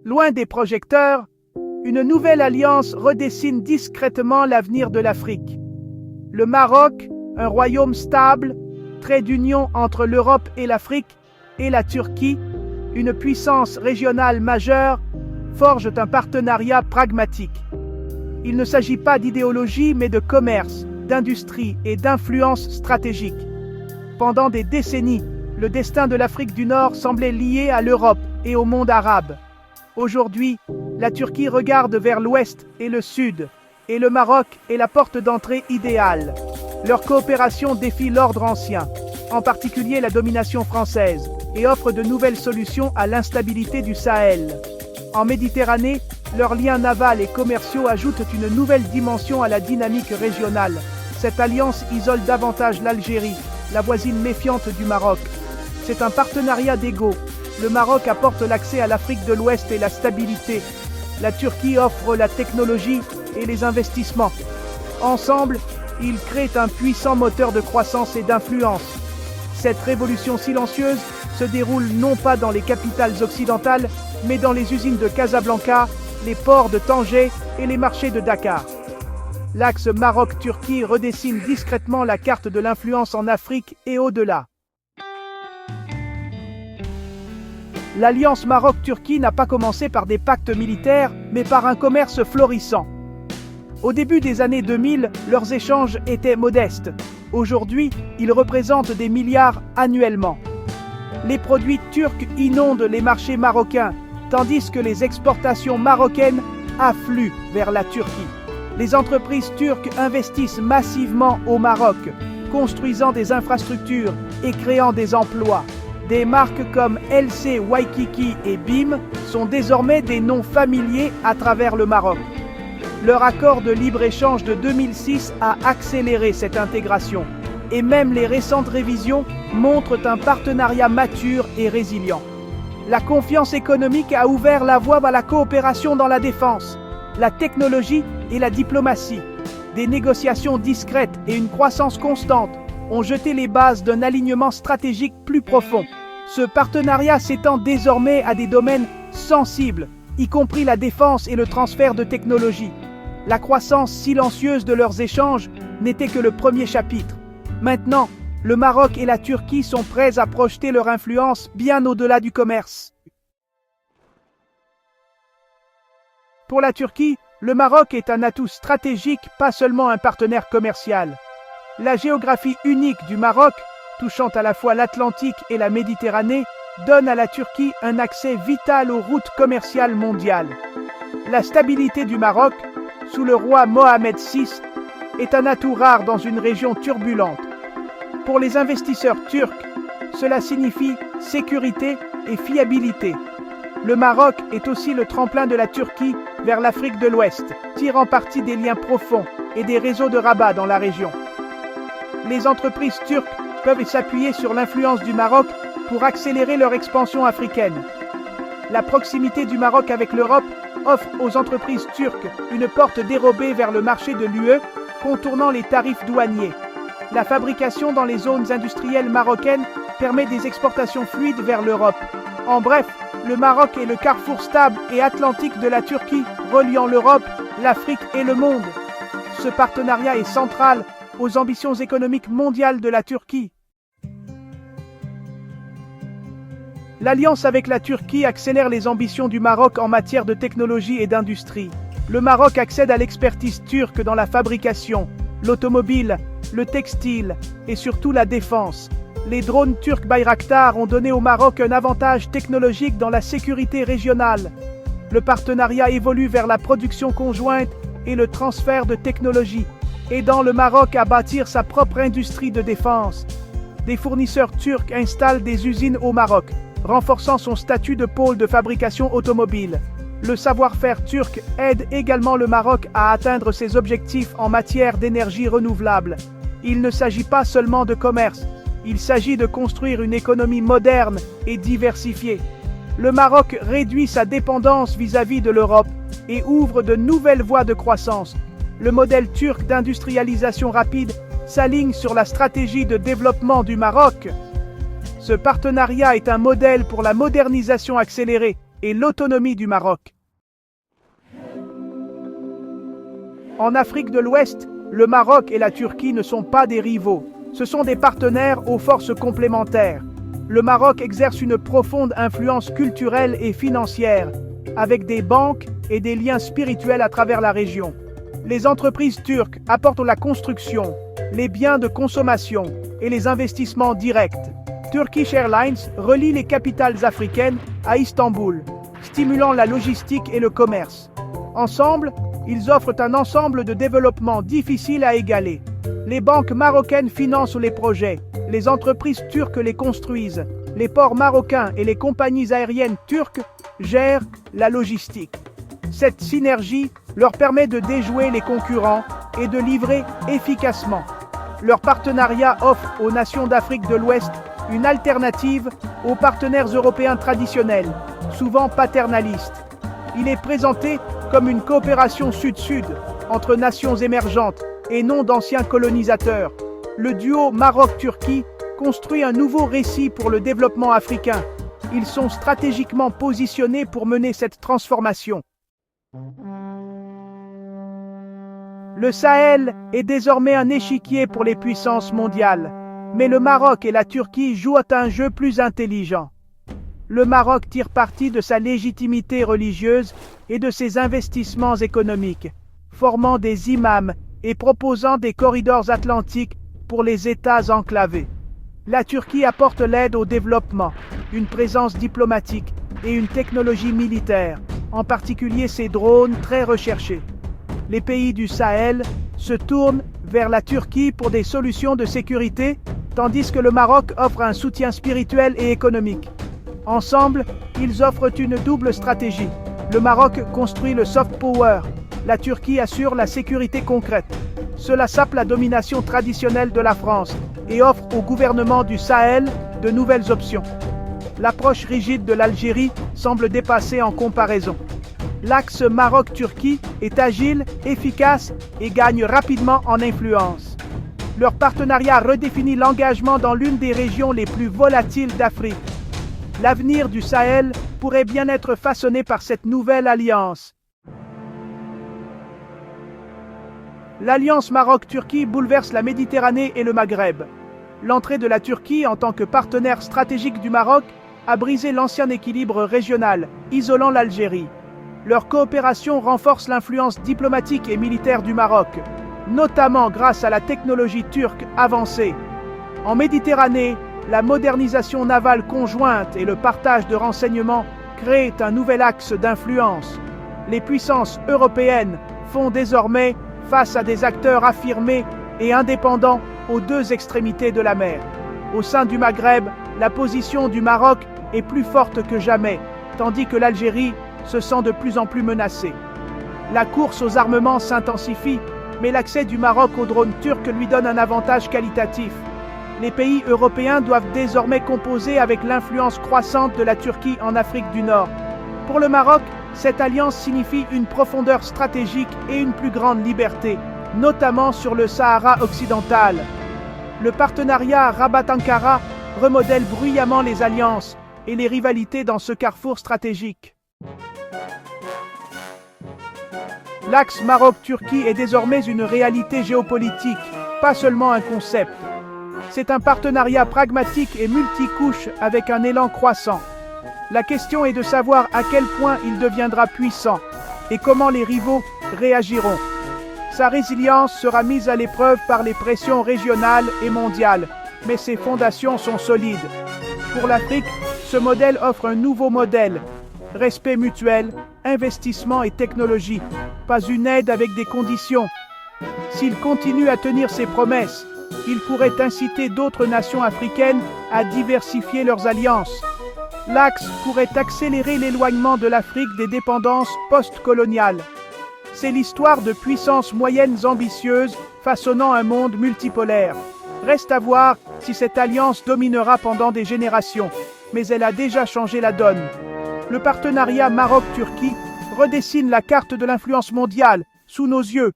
Loin des projecteurs, une nouvelle alliance redessine discrètement l'avenir de l'Afrique. Le Maroc, un royaume stable, trait d'union entre l'Europe et l'Afrique, et la Turquie, une puissance régionale majeure, forgent un partenariat pragmatique. Il ne s'agit pas d'idéologie, mais de commerce, d'industrie et d'influence stratégique. Pendant des décennies, le destin de l'Afrique du Nord semblait lié à l'Europe et au monde arabe. Aujourd'hui, la Turquie regarde vers l'ouest et le sud, et le Maroc est la porte d'entrée idéale. Leur coopération défie l'ordre ancien, en particulier la domination française, et offre de nouvelles solutions à l'instabilité du Sahel. En Méditerranée, leurs liens navals et commerciaux ajoutent une nouvelle dimension à la dynamique régionale. Cette alliance isole davantage l'Algérie, la voisine méfiante du Maroc. C'est un partenariat d'égaux. Le Maroc apporte l'accès à l'Afrique de l'Ouest et la stabilité. La Turquie offre la technologie et les investissements. Ensemble, ils créent un puissant moteur de croissance et d'influence. Cette révolution silencieuse se déroule non pas dans les capitales occidentales, mais dans les usines de Casablanca, les ports de Tanger et les marchés de Dakar. L'axe Maroc-Turquie redessine discrètement la carte de l'influence en Afrique et au-delà. L'alliance Maroc-Turquie n'a pas commencé par des pactes militaires, mais par un commerce florissant. Au début des années 2000, leurs échanges étaient modestes. Aujourd'hui, ils représentent des milliards annuellement. Les produits turcs inondent les marchés marocains, tandis que les exportations marocaines affluent vers la Turquie. Les entreprises turques investissent massivement au Maroc, construisant des infrastructures et créant des emplois. Des marques comme LC Waikiki et BIM sont désormais des noms familiers à travers le Maroc. Leur accord de libre-échange de 2006 a accéléré cette intégration, et même les récentes révisions montrent un partenariat mature et résilient. La confiance économique a ouvert la voie à la coopération dans la défense, la technologie et la diplomatie. Des négociations discrètes et une croissance constante ont jeté les bases d'un alignement stratégique plus profond. Ce partenariat s'étend désormais à des domaines sensibles, y compris la défense et le transfert de technologies. La croissance silencieuse de leurs échanges n'était que le premier chapitre. Maintenant, le Maroc et la Turquie sont prêts à projeter leur influence bien au-delà du commerce. Pour la Turquie, le Maroc est un atout stratégique, pas seulement un partenaire commercial. La géographie unique du Maroc, touchant à la fois l'Atlantique et la Méditerranée, donne à la Turquie un accès vital aux routes commerciales mondiales. La stabilité du Maroc, sous le roi Mohamed VI, est un atout rare dans une région turbulente. Pour les investisseurs turcs, cela signifie sécurité et fiabilité. Le Maroc est aussi le tremplin de la Turquie vers l'Afrique de l'Ouest, tirant parti des liens profonds et des réseaux de rabat dans la région. Les entreprises turques peuvent s'appuyer sur l'influence du Maroc pour accélérer leur expansion africaine. La proximité du Maroc avec l'Europe offre aux entreprises turques une porte dérobée vers le marché de l'UE, contournant les tarifs douaniers. La fabrication dans les zones industrielles marocaines permet des exportations fluides vers l'Europe. En bref, le Maroc est le carrefour stable et atlantique de la Turquie, reliant l'Europe, l'Afrique et le monde. Ce partenariat est central aux ambitions économiques mondiales de la Turquie. L'alliance avec la Turquie accélère les ambitions du Maroc en matière de technologie et d'industrie. Le Maroc accède à l'expertise turque dans la fabrication, l'automobile, le textile et surtout la défense. Les drones turcs Bayraktar ont donné au Maroc un avantage technologique dans la sécurité régionale. Le partenariat évolue vers la production conjointe et le transfert de technologies, aidant le Maroc à bâtir sa propre industrie de défense. Des fournisseurs turcs installent des usines au Maroc, renforçant son statut de pôle de fabrication automobile. Le savoir-faire turc aide également le Maroc à atteindre ses objectifs en matière d'énergie renouvelable. Il ne s'agit pas seulement de commerce, il s'agit de construire une économie moderne et diversifiée. Le Maroc réduit sa dépendance vis-à-vis de l'Europe et ouvre de nouvelles voies de croissance. Le modèle turc d'industrialisation rapide s'aligne sur la stratégie de développement du Maroc. Ce partenariat est un modèle pour la modernisation accélérée et l'autonomie du Maroc. En Afrique de l'Ouest, le Maroc et la Turquie ne sont pas des rivaux, ce sont des partenaires aux forces complémentaires. Le Maroc exerce une profonde influence culturelle et financière, avec des banques et des liens spirituels à travers la région. Les entreprises turques apportent la construction, les biens de consommation et les investissements directs. Turkish Airlines relie les capitales africaines à Istanbul, stimulant la logistique et le commerce. Ensemble, ils offrent un ensemble de développement difficile à égaler. Les banques marocaines financent les projets, les entreprises turques les construisent, les ports marocains et les compagnies aériennes turques gèrent la logistique. Cette synergie leur permet de déjouer les concurrents et de livrer efficacement. Leur partenariat offre aux nations d'Afrique de l'Ouest une alternative aux partenaires européens traditionnels, souvent paternalistes. Il est présenté comme une coopération sud-sud entre nations émergentes et non d'anciens colonisateurs. Le duo Maroc-Turquie construit un nouveau récit pour le développement africain. Ils sont stratégiquement positionnés pour mener cette transformation. Le Sahel est désormais un échiquier pour les puissances mondiales, mais le Maroc et la Turquie jouent un jeu plus intelligent. Le Maroc tire parti de sa légitimité religieuse et de ses investissements économiques, formant des imams et proposant des corridors atlantiques pour les États enclavés. La Turquie apporte l'aide au développement, une présence diplomatique et une technologie militaire, en particulier ses drones très recherchés. Les pays du Sahel se tournent vers la Turquie pour des solutions de sécurité, tandis que le Maroc offre un soutien spirituel et économique. Ensemble, ils offrent une double stratégie. Le Maroc construit le soft power, la Turquie assure la sécurité concrète. Cela sape la domination traditionnelle de la France et offre au gouvernement du Sahel de nouvelles options. L'approche rigide de l'Algérie semble dépassée en comparaison. L'axe Maroc-Turquie est agile, efficace et gagne rapidement en influence. Leur partenariat redéfinit l'engagement dans l'une des régions les plus volatiles d'Afrique. L'avenir du Sahel pourrait bien être façonné par cette nouvelle alliance. L'alliance Maroc-Turquie bouleverse la Méditerranée et le Maghreb. L'entrée de la Turquie en tant que partenaire stratégique du Maroc a brisé l'ancien équilibre régional, isolant l'Algérie. Leur coopération renforce l'influence diplomatique et militaire du Maroc, notamment grâce à la technologie turque avancée. En Méditerranée, la modernisation navale conjointe et le partage de renseignements créent un nouvel axe d'influence. Les puissances européennes font désormais face à des acteurs affirmés et indépendants aux deux extrémités de la mer. Au sein du Maghreb, la position du Maroc est plus forte que jamais, tandis que l'Algérie se sent de plus en plus menacée. La course aux armements s'intensifie, mais l'accès du Maroc aux drones turcs lui donne un avantage qualitatif. Les pays européens doivent désormais composer avec l'influence croissante de la Turquie en Afrique du Nord. Pour le Maroc, cette alliance signifie une profondeur stratégique et une plus grande liberté, notamment sur le Sahara occidental. Le partenariat Rabat-Ankara remodèle bruyamment les alliances et les rivalités dans ce carrefour stratégique. L'axe Maroc-Turquie est désormais une réalité géopolitique, pas seulement un concept. C'est un partenariat pragmatique et multicouche avec un élan croissant. La question est de savoir à quel point il deviendra puissant et comment les rivaux réagiront. Sa résilience sera mise à l'épreuve par les pressions régionales et mondiales, mais ses fondations sont solides. Pour l'Afrique, ce modèle offre un nouveau modèle. Respect mutuel, investissement et technologie, pas une aide avec des conditions. S'il continue à tenir ses promesses, il pourrait inciter d'autres nations africaines à diversifier leurs alliances. L'axe pourrait accélérer l'éloignement de l'Afrique des dépendances post-coloniales. C'est l'histoire de puissances moyennes ambitieuses façonnant un monde multipolaire. Reste à voir si cette alliance dominera pendant des générations, mais elle a déjà changé la donne. Le partenariat Maroc-Turquie redessine la carte de l'influence mondiale sous nos yeux.